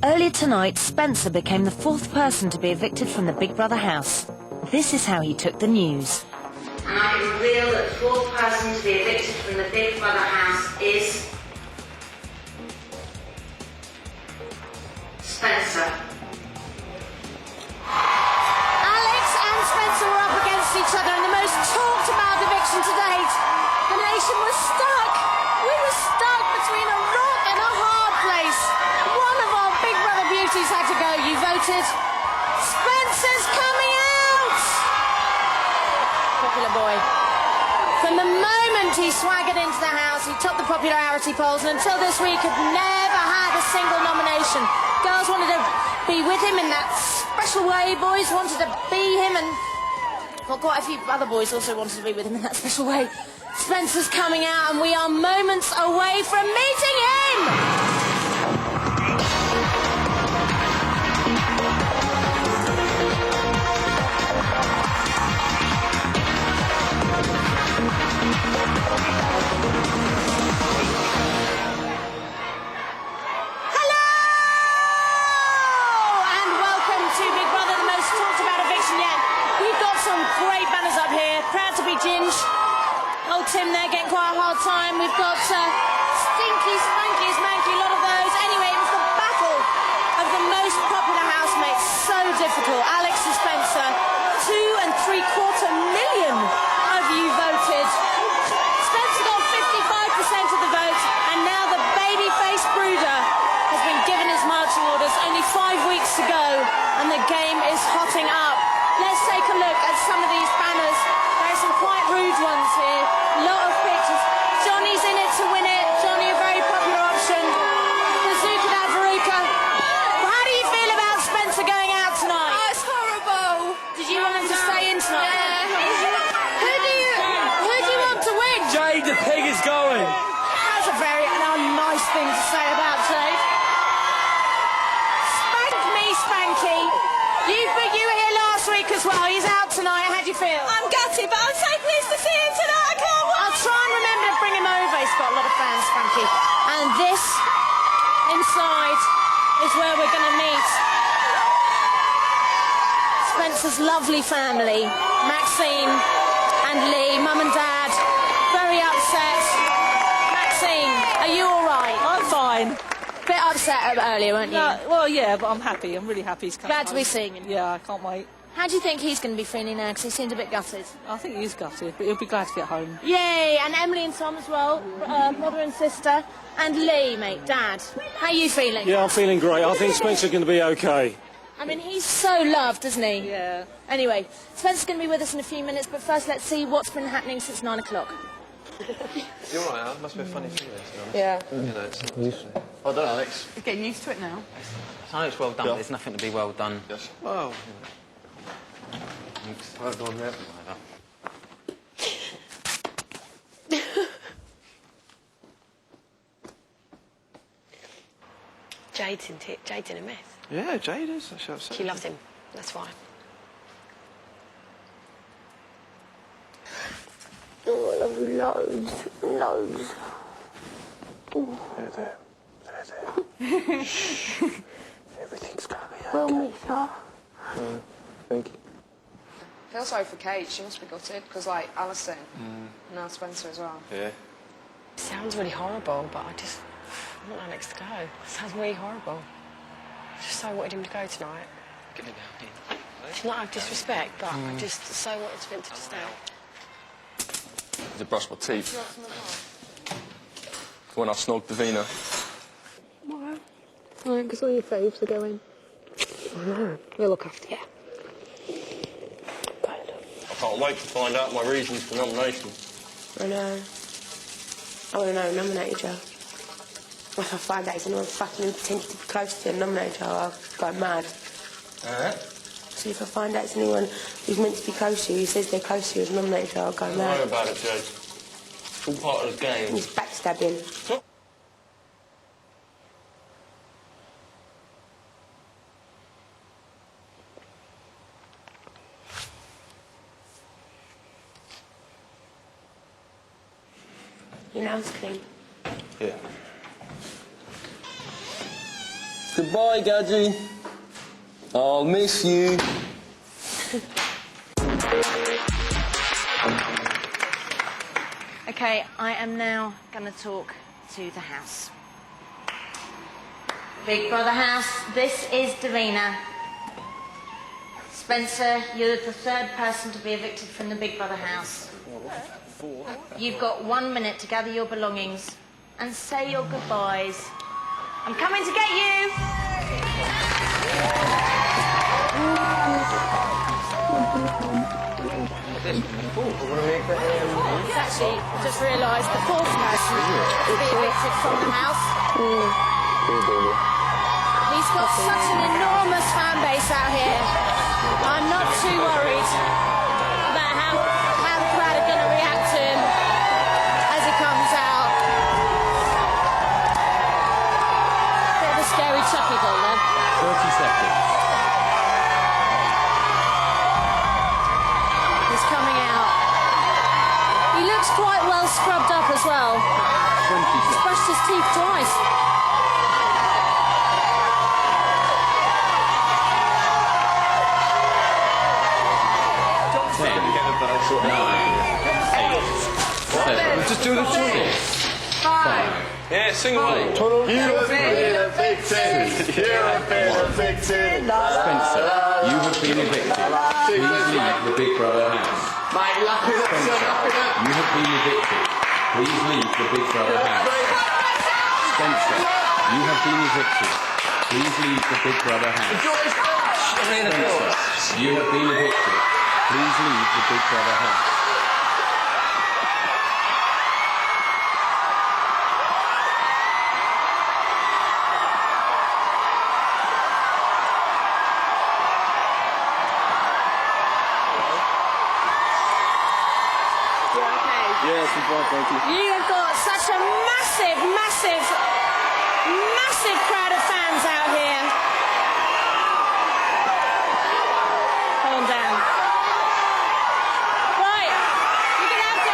Earlier tonight, Spencer became the fourth person to be evicted from the Big Brother house. This is how he took the news. And I reveal that the fourth person to be evicted from the Big Brother house is Spencer. Alex and Spencer were up against each other in the most talked about eviction to date. The nation was stuck. We were stuck between a rock and a hard place. One of our Big Brother beauties had to go. You voted. Spencer's coming out! Popular boy. From the moment he swaggered into the house, he topped the popularity polls, and until this week had never had a single nomination. Girls wanted to be with him in that special way. Boys wanted to be him, and well, quite a few other boys also wanted to be with him in that special way. Spencer's coming out, and we are moments away from meeting him! Old Tim there getting quite a hard time. We've got Stinky, Spanky, Smanky, a lot of those. Anyway, it was the battle of the most popular housemates. So difficult. Alex and Spencer, 2.75 million of you voted. Spencer got 55% of the vote, and now the baby-faced brooder has been given his marching orders. Only 5 weeks to go, and the game is hotting up. Let's take a look at some of these banners. There are some quite rude ones here. A lot of pictures. Johnny's in it to win it. Johnny, a very popular option. Bazooka Dad Veruca. How do you feel about Spencer going out tonight? Oh, it's horrible. Did you want him to stay in tonight? Yeah. Who do you want to win? Jade the pig is going. That's a very nice thing to say about Jade. Spank me, Spanky. You were here last week as well. He's out tonight. How do you feel? I'm gutted, but I'm so pleased to see him tonight. I can't wait. I'll try and remember to bring him over. He's got a lot of fans, Spanky. And this, inside, is where we're going to meet Spencer's lovely family, Maxine and Lee, Mum and Dad, very upset. Maxine, are you all right? I'm fine. Bit upset earlier, weren't you? Well, yeah, but I'm happy. I'm really happy he's coming Glad to be home. seeing him. Yeah, I can't wait. How do you think he's going to be feeling now? Because he seemed a bit gutted. I think he's gutted, but he'll be glad to get home. Yay! And Emily and Tom as well, brother and sister. And Lee, mate, Dad. How are you feeling? Yeah, I'm feeling great. I think Spencer's going to be okay. I mean, he's so loved, isn't he? Yeah. Anyway, Spencer's going to be with us in a few minutes, but first let's see what's been happening since 9 o'clock. You're all right, Al. Must be a funny feeling, to be honest. Yeah. You know, it's well done, Alex. He's getting used to it now. I know it's well done, but there's nothing to be well done. Yes. Well, thanks. Well done, yeah. Jade's in a mess. Yeah, Jade is. She loves him. That's why. Oh, I love you loads. Loads. There. Shh. Everything's going to be okay. Well, Misha. Thank you. I feel sorry for Kate. She must be gutted because, like, Alison and now Spencer as well. Yeah. It sounds really horrible, but I want Alex to go. It sounds really horrible. I just so wanted him to go tonight. Get me down here. It's not out of disrespect, but I just so wanted Spencer to stay. I had to brush my teeth when I snogged Davina. Why? Why? Because all your faves are going. I know. We'll look after you. Kind of. I can't wait to find out my reasons for nomination. I know. I want to know who nominated you. If I find out anyone fucking pretending to be close to you and nominated you, I'll go mad. So if I find out it's anyone who's meant to be close to you, who says they're close to you, and nominated you, I'll go Don't mad. worry about it, Jade. It's all part of the game. It's backstabbing. Your nails clean. Yeah. Goodbye, Gadgy. I'll miss you. Okay, I am now going to talk to the house. Big Brother house, this is Davina. Spencer, you're the third person to be evicted from the Big Brother house. You've got 1 minute to gather your belongings and say your goodbyes. I'm coming to get you! He's actually just realised the fourth person to be evicted from the house. He's got such an enormous fan base out here. I'm not too worried about how the crowd are going to react to him as he comes out. Bit of a scary chucky ball there. 30 seconds. He's coming out. He looks quite well scrubbed up as well. 20 He's seconds. brushed his teeth twice. Just do the tunnel. 5. Yeah, sing away. Tunnel. You have been evicted. You have been evicted. Spencer, you have been evicted. Please leave the Big Brother house. Spencer, you have been evicted. Please leave the Big Brother house. Spencer, you have been evicted. Please leave the Big Brother house. Spencer, you have been evicted. Please leave the Big Brother house. Yes, I'm fine, thank you. You have got such a massive, massive, massive crowd of fans out here. Calm down. Right, you're going to have to...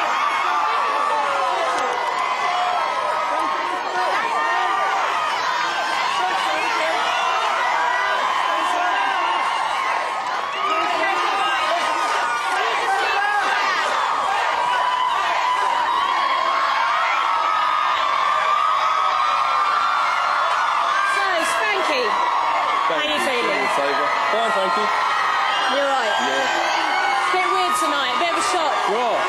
So, Spanky, how are you feeling? Fine, thank you. You're right. It's a bit weird tonight, a bit of a shock. What?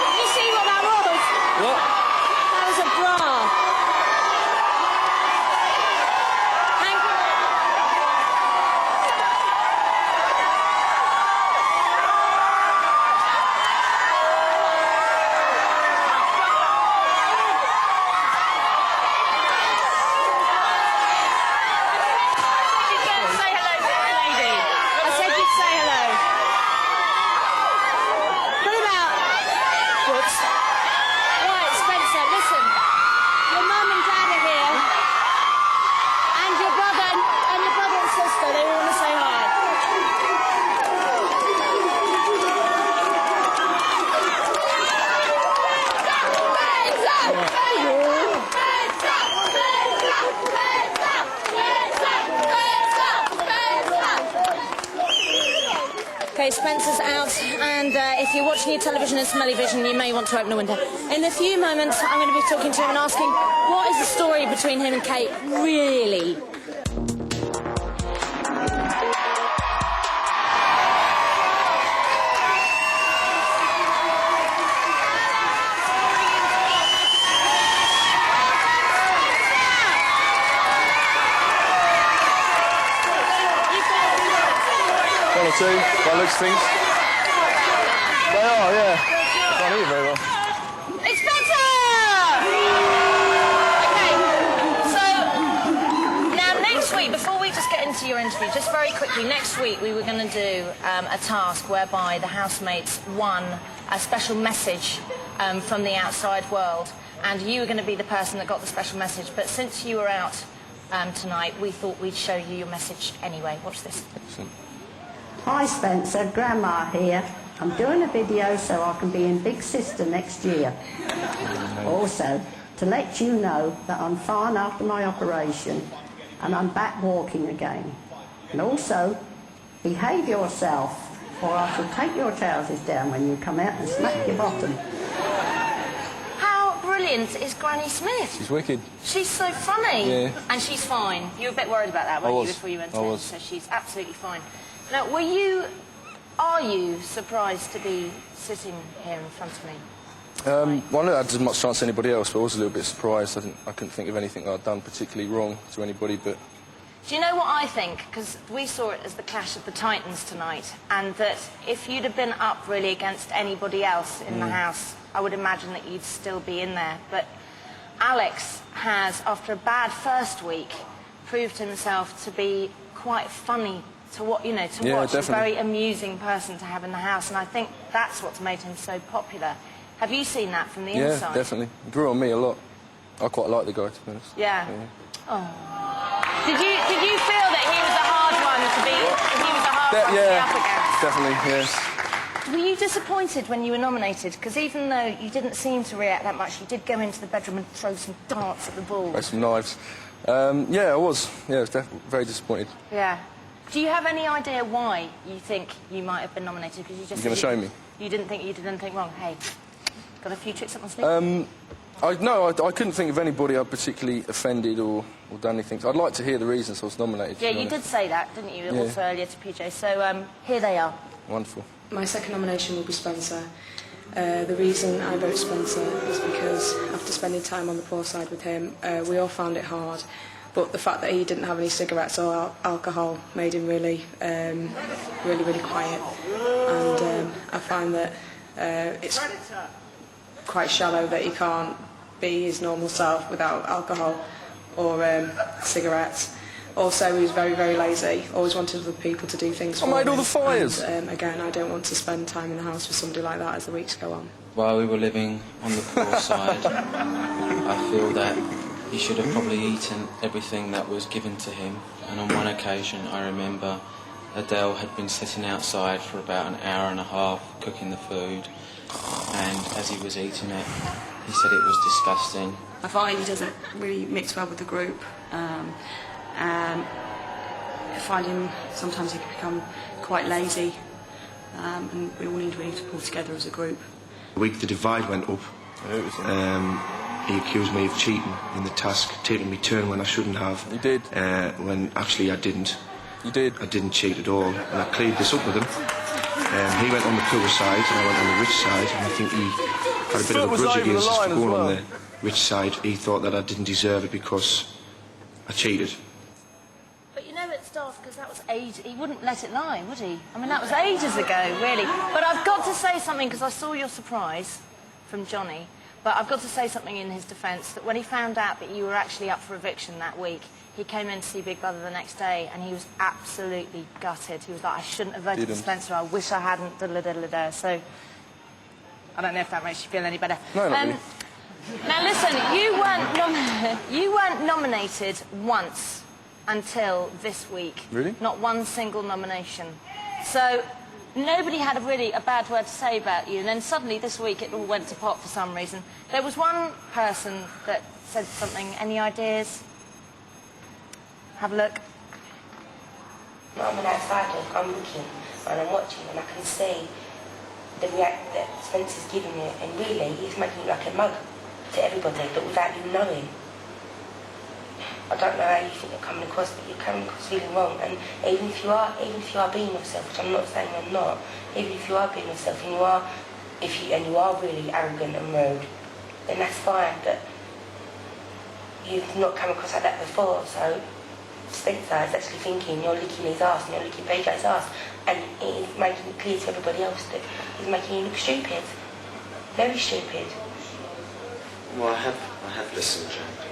Did you see what that was? What? That was a bra. Hang Say hello to the lady. I said you'd say hello. What about... Whoops. Right, Spencer, listen. Your mum and dad are here. And your brother and sister, they all want to say hi. Okay, Spencer's out, and if you're watching your television and smelly vision, you may want to open a window. In a few moments, I'm going to be talking to him and asking, what is the story between him and Kate, really? One or two, by looks of things. They are, yeah. I can't hear very well. It's Spencer! Okay, so now next week, before we just get into your interview, just very quickly, next week we were going to do a task whereby the housemates won a special message from the outside world, and you were going to be the person that got the special message, but since you were out tonight, we thought we'd show you your message anyway. Watch this. Hi Spencer, Grandma here. I'm doing a video so I can be in Big Sister next year. Also, to let you know that I'm fine after my operation and I'm back walking again. And also, behave yourself, or I shall take your trousers down when you come out and smack your bottom. How brilliant is Granny Smith? She's wicked. She's so funny. Yeah. And she's fine. You were a bit worried about that, weren't you, before you went in? So she's absolutely fine. Now, are you surprised to be sitting here in front of me? Well, I didn't have as much chance as anybody else, but I was a little bit surprised. I couldn't think of anything that I'd done particularly wrong to anybody, but... Do you know what I think? Because we saw it as the clash of the Titans tonight, and that if you'd have been up really against anybody else in the house, I would imagine that you'd still be in there. But Alex has, after a bad first week, proved himself to be quite funny to watch, Yeah, watch. definitely. A very amusing person to have in the house, and I think that's what's made him so popular. Have you seen that from the inside? Yeah, definitely. It grew on me a lot. I quite like the guy, to be honest. Yeah. Oh. Did you feel that he was a hard one to be? He was a hard one to be up against? Definitely. Yes. Were you disappointed when you were nominated? Because even though you didn't seem to react that much, you did go into the bedroom and throw some darts at the ball. Throw some knives. Yeah, I was. Yeah, I was very disappointed. Yeah. Do you have any idea why you think you might have been nominated? Because you just. You're going to show me? You didn't think you did anything wrong. Hey, got a few tricks up my sleeve. I couldn't think of anybody I'd particularly offended or done anything. I'd like to hear the reasons I was nominated. Yeah, you did say that, didn't you, also earlier to PJ. So here they are. Wonderful. My second nomination will be Spencer. The reason I vote Spencer is because after spending time on the poor side with him, we all found it hard. But the fact that he didn't have any cigarettes or alcohol made him really quiet. And I find that it's quite shallow that he can't be his normal self without alcohol or cigarettes. Also, he was very, very lazy, always wanted other people to do things for him. I made all the fires! And, again, I don't want to spend time in the house with somebody like that as the weeks go on. While we were living on the poor side, I feel that he should have probably eaten everything that was given to him. And on one occasion, I remember Adele had been sitting outside for about an hour and a half cooking the food, and as he was eating it, he said it was disgusting. I find he doesn't really mix well with the group. I find him, sometimes he can become quite lazy, and we all need really to pull together as a group. The week the divide went up, he accused me of cheating in the task, taking me turn when I shouldn't have. You did. When actually I didn't. You did. I didn't cheat at all, and I cleared this up with him. He went on the poor side and I went on the rich side, and I think he had a bit of a grudge against us for going on the rich side. He thought that I didn't deserve it because I cheated. But you know it's daft because that was ages. He wouldn't let it lie, would he? I mean, that was ages ago, really. But I've got to say something because I saw your surprise from Johnny. But I've got to say something in his defence, that when he found out that you were actually up for eviction that week, he came in to see Big Brother the next day and he was absolutely gutted. He was like, I shouldn't have voted for Spencer, I wish I hadn't, da-da-da-da-da. So, I don't know if that makes you feel any better. No, not really. Now listen, you weren't nominated once until this week. Really? Not one single nomination. So, nobody had a bad word to say about you, and then suddenly this week it all went to pot for some reason. There was one person that said something. Any ideas? Have a look. I'm outside, I'm looking and I'm watching and I can see the react that Spencer's giving me, and really he's making it like a mug to everybody, but without you knowing. I don't know how you think you're coming across, but you're coming across really wrong. And even if you are being yourself, which I'm not saying you're not, even if you are being yourself and you are really arrogant and rude, then that's fine. But you've not come across like that before, so Spencer is actually thinking you're licking his ass and you're licking PJ's ass, and he's making it clear to everybody else that he's making you look stupid, very stupid. Well, I have listened, Jack.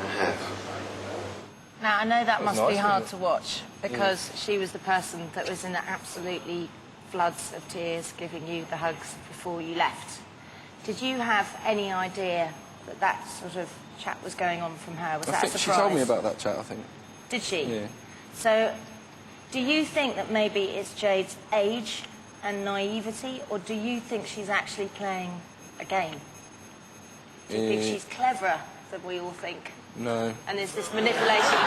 I have. Now, I know that must nice, be hard wasn't to watch, because she was the person that was in the absolutely floods of tears giving you the hugs before you left. Did you have any idea that that sort of chat was going on from her? Was that a surprise? She told me about that chat, I think. Did she? Yeah. So, do you think that maybe it's Jade's age and naivety, or do you think she's actually playing a game? Do you think she's cleverer than we all think? No. And there's this manipulation.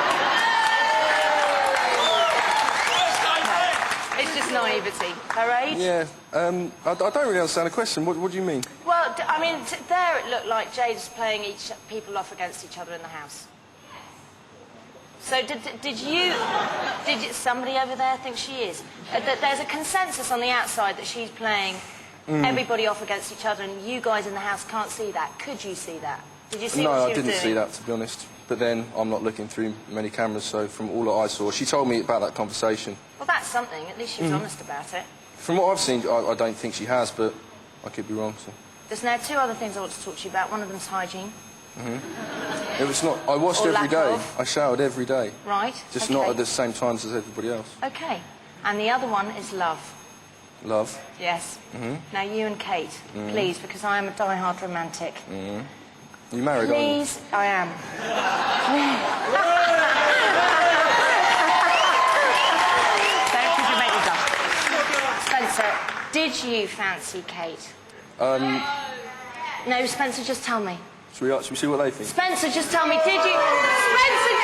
It's just naivety. Her age? Yeah. I don't really understand the question. What do you mean? Well, I mean, there it looked like Jade's playing people off against each other in the house. So did somebody over there think she is? There's a consensus on the outside that she's playing everybody off against each other, and you guys in the house can't see that. Could you see that? Did you see what she was doing? No, I didn't see that, to be honest. But then I'm not looking through many cameras, so from all that I saw, she told me about that conversation. Well, that's something. At least she was honest about it. From what I've seen, I don't think she has, but I could be wrong. So. There's now two other things I want to talk to you about. One of them's hygiene. If it's not, I washed every day. I showered every day. Right. Just not at the same times as everybody else. Okay. And the other one is love. Love? Yes. Now you and Kate, please, because I am a die-hard romantic. You married, please, aren't you? I am. Don't make me laugh. Spencer, did you fancy Kate? No, Spencer, just tell me. Should we see what they think? Spencer, just tell me, did you... Spencer,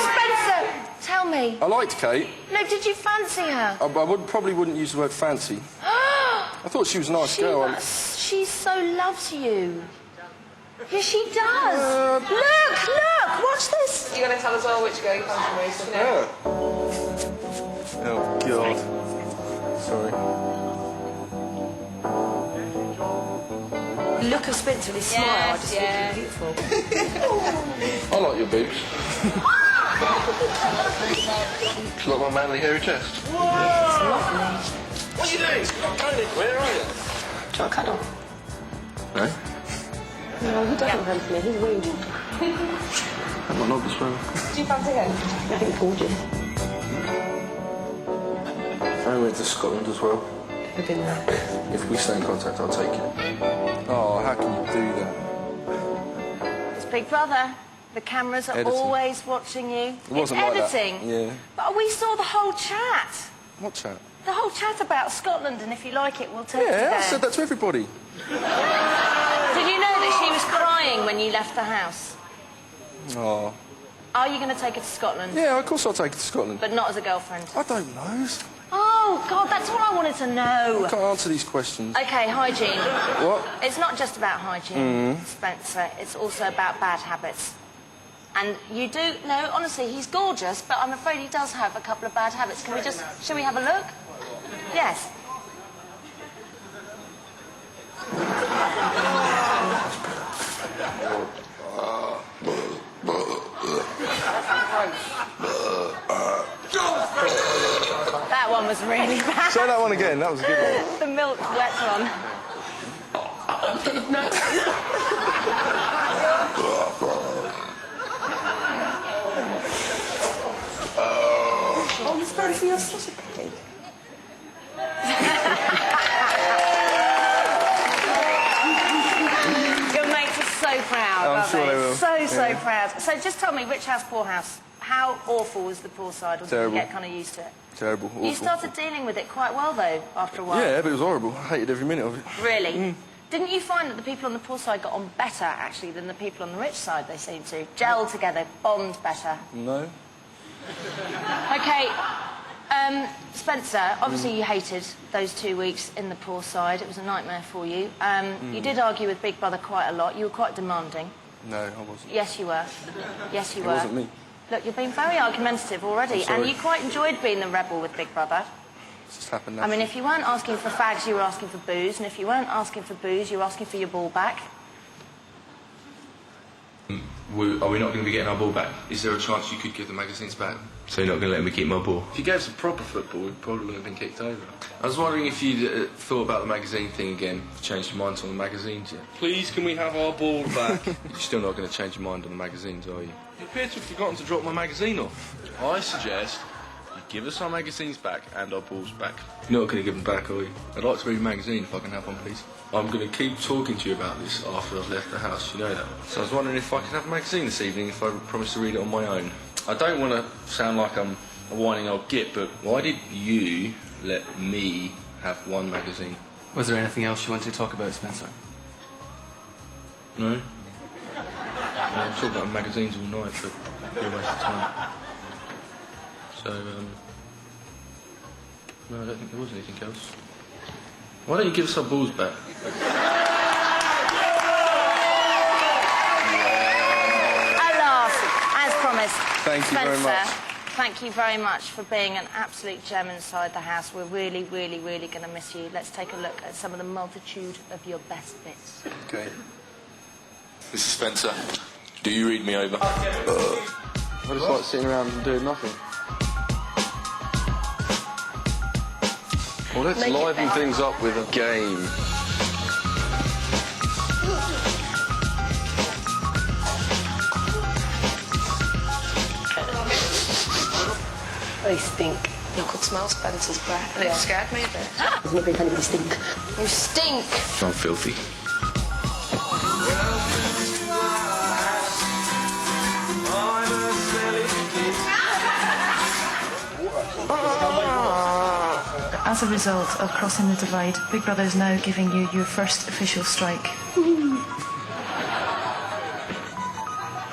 Spencer! Tell me. I liked Kate. No, did you fancy her? I probably wouldn't use the word fancy. I thought she was a nice girl. She so loves you. Yes, she does. Look, watch this. You're going to tell us all which girl you fancy most, Yeah. Oh, God. Sorry. Look at Spencer, his smile. I just think it's beautiful. I like your boobs. It's like my manly hairy chest. Whoa! It's lovely. What are you doing? Where are you? Do you want a cuddle? No? No, he doesn't fancy me. He's rude. I'm not obvious, bro. Do you fancy him? I think he's gorgeous. I went to Scotland as well. I've been there. If we stay in contact, I'll take you. Oh, how can you do that? It's Big Brother. The cameras are always watching you. It wasn't like editing. that. Yeah. But we saw the whole chat. What chat? The whole chat about Scotland, and if you like it, we'll take it there. Yeah, I said that to everybody. Did you know that she was crying when you left the house? Oh. Are you going to take her to Scotland? Yeah, of course I'll take her to Scotland. But not as a girlfriend? I don't know. Oh, God, that's what I wanted to know. I can't answer these questions. OK, hygiene. What? It's not just about hygiene, Spencer. It's also about bad habits. And you do... No, honestly, he's gorgeous, but I'm afraid he does have a couple of bad habits. Can we just... Shall we have a look? Yes. That one was really bad. Say that one again, that was a good one. The milk wet one. Oh, you fancy your sausage cake? Your mates are so proud, I'm aren't sure they will. So proud. So just tell me, rich house, poor house, how awful was the poor side, or Terrible. did you get kind of used to it? Terrible. Awful. You started dealing with it quite well, though, after a while. Yeah, but it was horrible. I hated every minute of it. Really? Didn't you find that the people on the poor side got on better, actually, than the people on the rich side, they seem to? Gel together, bond better. No. OK, Spencer, obviously you hated those 2 weeks in the poor side. It was a nightmare for you. You did argue with Big Brother quite a lot. You were quite demanding. No, I wasn't. Yes, you were. Yes, you were. It wasn't me. Look, you've been very argumentative already, and you quite enjoyed being the rebel with Big Brother. It's just happened I naturally. mean, if you weren't asking for fags, you were asking for booze, and if you weren't asking for booze, you were asking for your ball back. Are we not going to be getting our ball back? Is there a chance you could give the magazines back? So you're not going to let me keep my ball? If you gave us a proper football, we probably wouldn't have been kicked over. I was wondering if you'd thought about the magazine thing again, changed your mind on the magazines yet? Please, can we have our ball back? You're still not going to change your mind on the magazines, are you? You appear to have forgotten to drop my magazine off. I suggest you give us our magazines back and our balls back. You're not going to give them back, are you? I'd like to read a magazine if I can have one, please. I'm going to keep talking to you about this after I've left the house, you know that. So I was wondering if I could have a magazine this evening if I promise to read it on my own. I don't want to sound like I'm a whining old git, but why did you let me have one magazine? Was there anything else you wanted to talk about, Spencer? No? I'm talking about magazines all night, but it'd be a waste of time. So, no, I don't think there was anything else. Why don't you give us our balls back? At last, as promised. Thank you very much. Thank you very much for being an absolute gem inside the house. We're really, really, really going to miss you. Let's take a look at some of the multitude of your best bits. Okay. Mrs. Spencer, do you read me over? I just like sitting around and doing nothing. Well, let's liven things up with a game. They stink. I could smell Spencer's breath, and it scared me a bit. There's never been anybody stink. You stink! I'm filthy. As a result of crossing the divide, Big Brother is now giving you your first official strike.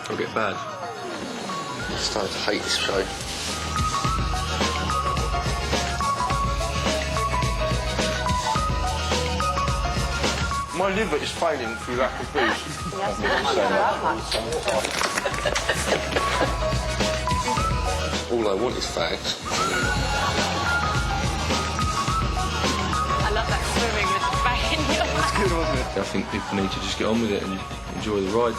I'll get bad. I'm starting to hate this show. My liver is failing through lack of booze. All I want is facts. I love that swimming with the back in your It's good, wasn't it? I think people need to just get on with it and enjoy the ride.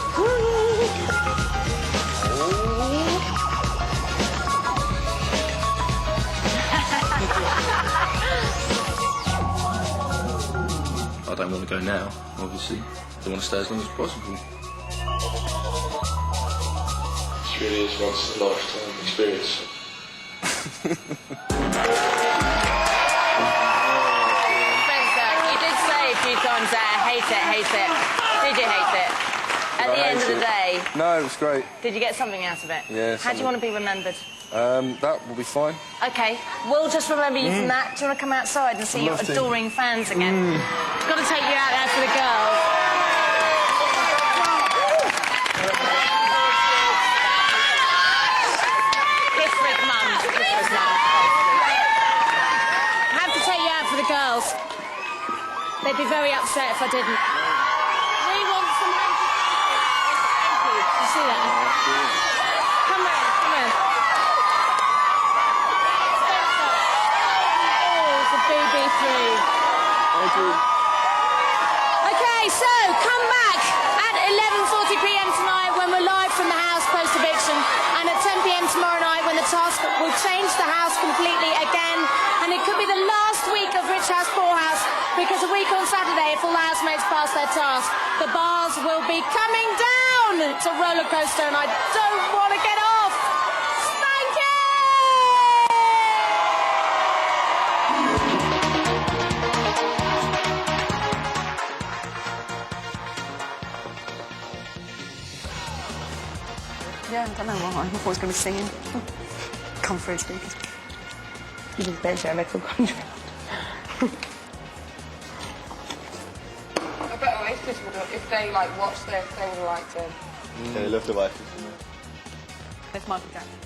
I don't want to go now, obviously. I want to stay as long as possible. This really is once in a lifetime experience. Spencer, you did say a few times there, hate it, hate it. Did you hate it? At the end of the day, No, it was great. did you get something out of it? Yeah, How do you want to be remembered? That will be fine. Okay, we'll just remember you from that. Do you want to come outside and see your Love to. adoring fans again? Got to take you out there for the girls. Kiss with mum. Kiss with mum. I have to take you out for the girls. They'd be very upset if I didn't. We want some thank you. You see that? Come on, come on. BB3. Okay, so come back at 11:40 p.m. tonight when we're live from the house post-eviction, and at 10 p.m. tomorrow night when the task will change the house completely again, and it could be the last week of Rich House, Poor House, because a week on Saturday, if all the housemates pass their task, the bars will be coming down. It's a roller coaster, and I don't want to get off. Spanky! Yeah, I don't know why. I thought I was going to be singing. Come through, speakers. You just bench your metal contract. I bet Oasis would have, if they watched this, they would have liked it. Yeah, they love the Oasis. There's Michael Jackson.